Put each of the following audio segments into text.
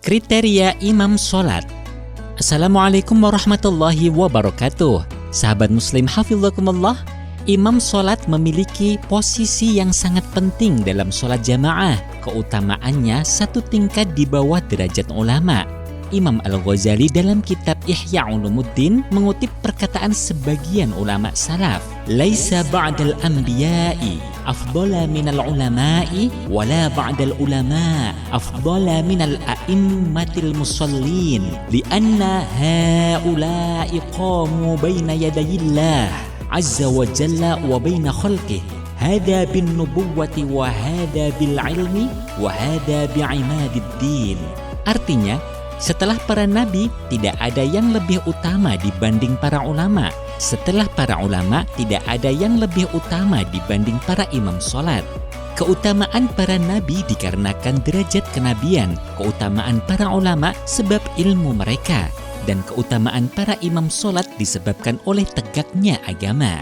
Kriteria imam sholat. Assalamualaikum warahmatullahi wabarakatuh. Sahabat muslim hafizakumullah, imam sholat memiliki posisi yang sangat penting dalam sholat jamaah. Keutamaannya satu tingkat di bawah derajat ulama. Imam Al-Ghazali dalam kitab Ihya Ulumuddin mengutip perkataan sebagian ulama salaf, "Laisa ba'dal anbiya'i afdala minal ulama'i wala ba'dal ulama' afdala minal a'immatil musallin li'anna ha'ula'i qamu baina yadayillah azza wa jalla wa baina khalqih hada bin nubuwwati wa hada bil ilmi wa hada bi'imadiddin." Artinya, setelah para nabi, tidak ada yang lebih utama dibanding para ulama. Setelah para ulama, tidak ada yang lebih utama dibanding para imam sholat. Keutamaan para nabi dikarenakan derajat kenabian, keutamaan para ulama sebab ilmu mereka, dan keutamaan para imam sholat disebabkan oleh tegaknya agama.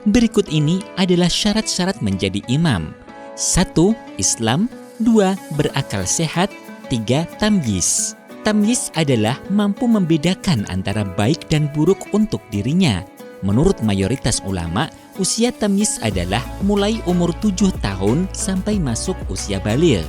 Berikut ini adalah syarat-syarat menjadi imam. 1. Islam. 2. Berakal sehat. 3. Tamyiz. Tamyiz adalah mampu membedakan antara baik dan buruk untuk dirinya. Menurut mayoritas ulama, usia tamyiz adalah mulai umur 7 tahun sampai masuk usia baligh.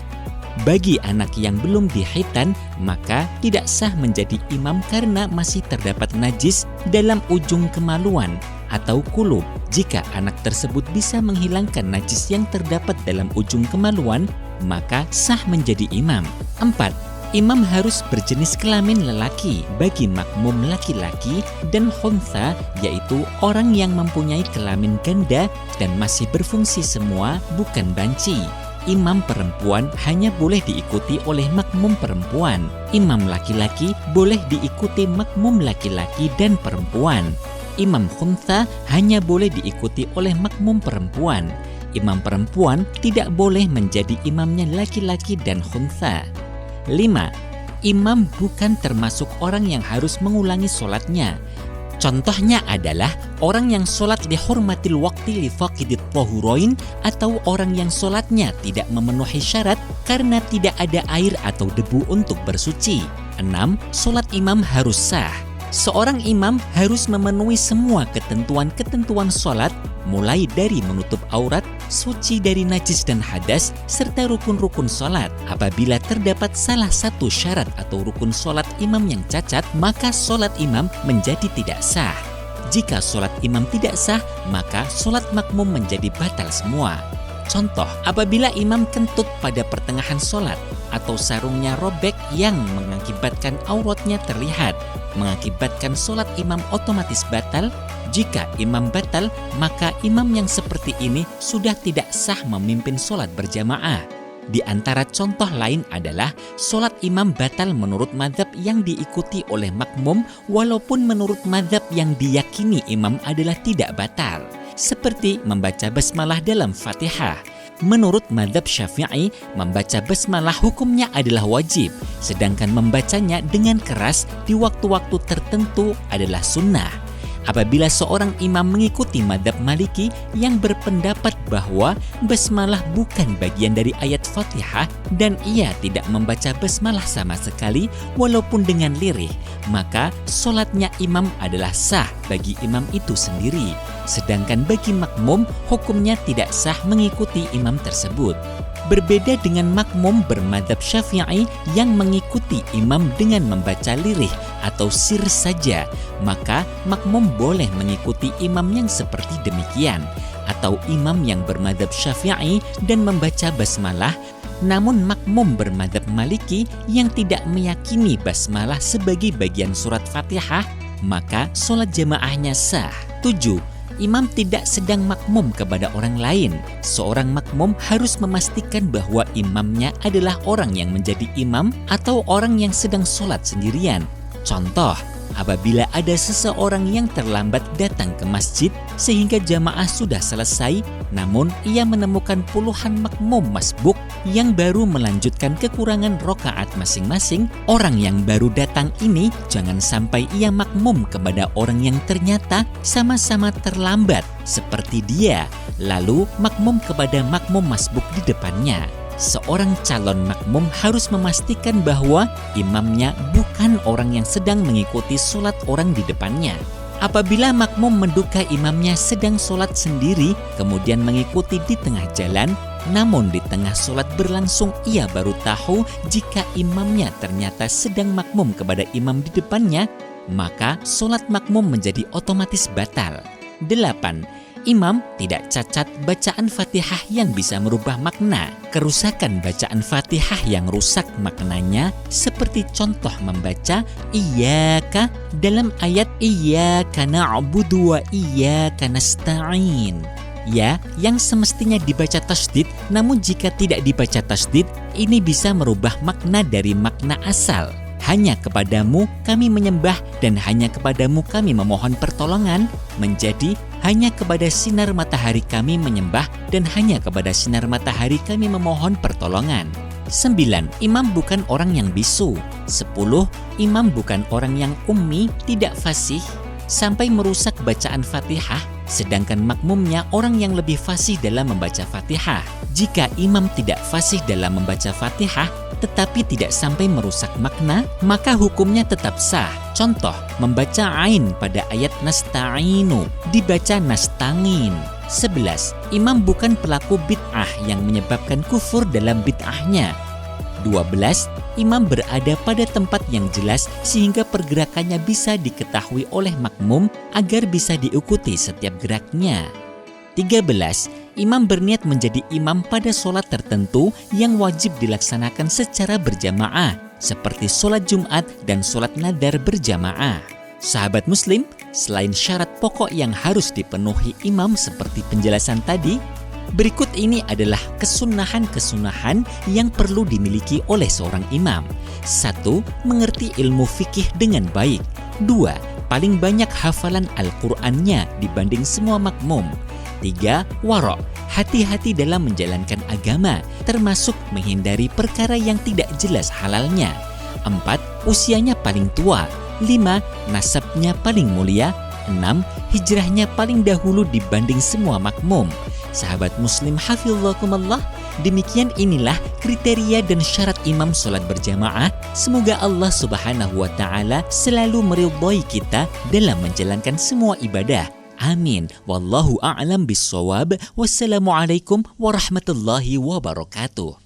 Bagi anak yang belum dikhitan, maka tidak sah menjadi imam karena masih terdapat najis dalam ujung kemaluan atau kulub. Jika anak tersebut bisa menghilangkan najis yang terdapat dalam ujung kemaluan, maka sah menjadi imam. 4. Imam harus berjenis kelamin lelaki bagi makmum laki-laki dan khuntha, yaitu orang yang mempunyai kelamin ganda dan masih berfungsi semua, bukan banci. Imam perempuan hanya boleh diikuti oleh makmum perempuan. Imam laki-laki boleh diikuti makmum laki-laki dan perempuan. Imam khuntha hanya boleh diikuti oleh makmum perempuan. Imam perempuan tidak boleh menjadi imamnya laki-laki dan khuntha. 5. Imam bukan termasuk orang yang harus mengulangi sholatnya. Contohnya adalah orang yang sholat dihormatil waqti li faqidit tahurain atau orang yang sholatnya tidak memenuhi syarat karena tidak ada air atau debu untuk bersuci. 6. Sholat imam harus sah. Seorang imam harus memenuhi semua ketentuan-ketentuan sholat, mulai dari menutup aurat, suci dari najis dan hadas, serta rukun-rukun sholat. Apabila terdapat salah satu syarat atau rukun sholat imam yang cacat, maka sholat imam menjadi tidak sah. Jika sholat imam tidak sah, maka sholat makmum menjadi batal semua. Contoh, apabila imam kentut pada pertengahan sholat atau sarungnya robek yang mengakibatkan auratnya terlihat, mengakibatkan sholat imam otomatis batal. Jika imam batal, maka imam yang seperti ini sudah tidak sah memimpin sholat berjamaah. Di antara contoh lain adalah sholat imam batal menurut mazhab yang diikuti oleh makmum, walaupun menurut mazhab yang diyakini imam adalah tidak batal. Seperti membaca basmalah dalam Fatihah. Menurut mazhab Syafi'i, membaca basmalah hukumnya adalah wajib, sedangkan membacanya dengan keras di waktu-waktu tertentu adalah sunnah. Apabila seorang imam mengikuti mazhab Maliki yang berpendapat bahwa basmalah bukan bagian dari ayat Fatihah dan ia tidak membaca basmalah sama sekali walaupun dengan lirih, maka sholatnya imam adalah sah bagi imam itu sendiri. Sedangkan bagi makmum, hukumnya tidak sah mengikuti imam tersebut. Berbeda dengan makmum bermadzhab Syafi'i yang mengikuti imam dengan membaca lirih atau sir saja, maka makmum boleh mengikuti imam yang seperti demikian, atau imam yang bermadzhab Syafi'i dan membaca basmalah. Namun makmum bermadzhab Maliki yang tidak meyakini basmalah sebagai bagian surat Fatihah, maka sholat jamaahnya sah. 7. Imam tidak sedang makmum kepada orang lain. Seorang makmum harus memastikan bahwa imamnya adalah orang yang menjadi imam atau orang yang sedang sholat sendirian. Contoh, apabila ada seseorang yang terlambat datang ke masjid sehingga jamaah sudah selesai, namun ia menemukan puluhan makmum masbuk yang baru melanjutkan kekurangan rokaat masing-masing, orang yang baru datang ini jangan sampai ia makmum kepada orang yang ternyata sama-sama terlambat seperti dia, lalu makmum kepada makmum masbuk di depannya. seorang calon makmum harus memastikan bahwa imamnya bukan orang yang sedang mengikuti sholat orang di depannya. Apabila makmum menduga imamnya sedang sholat sendiri, kemudian mengikuti di tengah jalan, namun di tengah sholat berlangsung ia baru tahu jika imamnya ternyata sedang makmum kepada imam di depannya, maka sholat makmum menjadi otomatis batal. 8. Imam tidak cacat bacaan Fatihah yang bisa merubah makna. Kerusakan bacaan Fatihah yang rusak maknanya seperti contoh membaca iyyaka dalam ayat iyyaka na'budu wa iyyaka nasta'in. Ya, yang semestinya dibaca tasydid, namun jika tidak dibaca tasydid, ini bisa merubah makna dari makna asal. Hanya kepadamu kami menyembah dan hanya kepadamu kami memohon pertolongan, menjadi hanya kepada sinar matahari kami menyembah dan hanya kepada sinar matahari kami memohon pertolongan. 9. Imam bukan orang yang bisu. 10. Imam bukan orang yang ummi, tidak fasih, sampai merusak bacaan Fatihah, sedangkan makmumnya orang yang lebih fasih dalam membaca Fatihah. Jika imam tidak fasih dalam membaca Fatihah, tetapi tidak sampai merusak makna, maka hukumnya tetap sah. Contoh, membaca ain pada ayat nasta'inu, dibaca nastangin. 11. Imam bukan pelaku bid'ah yang menyebabkan kufur dalam bid'ahnya. 12. Imam berada pada tempat yang jelas sehingga pergerakannya bisa diketahui oleh makmum agar bisa diikuti setiap geraknya. 13. Imam berniat menjadi imam pada sholat tertentu yang wajib dilaksanakan secara berjamaah, seperti sholat Jumat dan sholat nadar berjamaah. Sahabat muslim, selain syarat pokok yang harus dipenuhi imam seperti penjelasan tadi, berikut ini adalah kesunahan-kesunahan yang perlu dimiliki oleh seorang imam. 1. Mengerti ilmu fikih dengan baik. 2. Paling banyak hafalan Al-Qur'annya dibanding semua makmum. 3. Waro', hati-hati dalam menjalankan agama, termasuk menghindari perkara yang tidak jelas halalnya. 4. Usianya paling tua. 5. Nasabnya paling mulia. 6. Hijrahnya paling dahulu dibanding semua makmum. Sahabat muslim hafizakumullah, demikian inilah kriteria dan syarat imam sholat berjamaah. Semoga Allah subhanahu wa ta'ala selalu meridhai kita dalam menjalankan semua ibadah. Amin. Wallahu a'lam bissawab. Wassalamualaikum warahmatullahi wabarakatuh.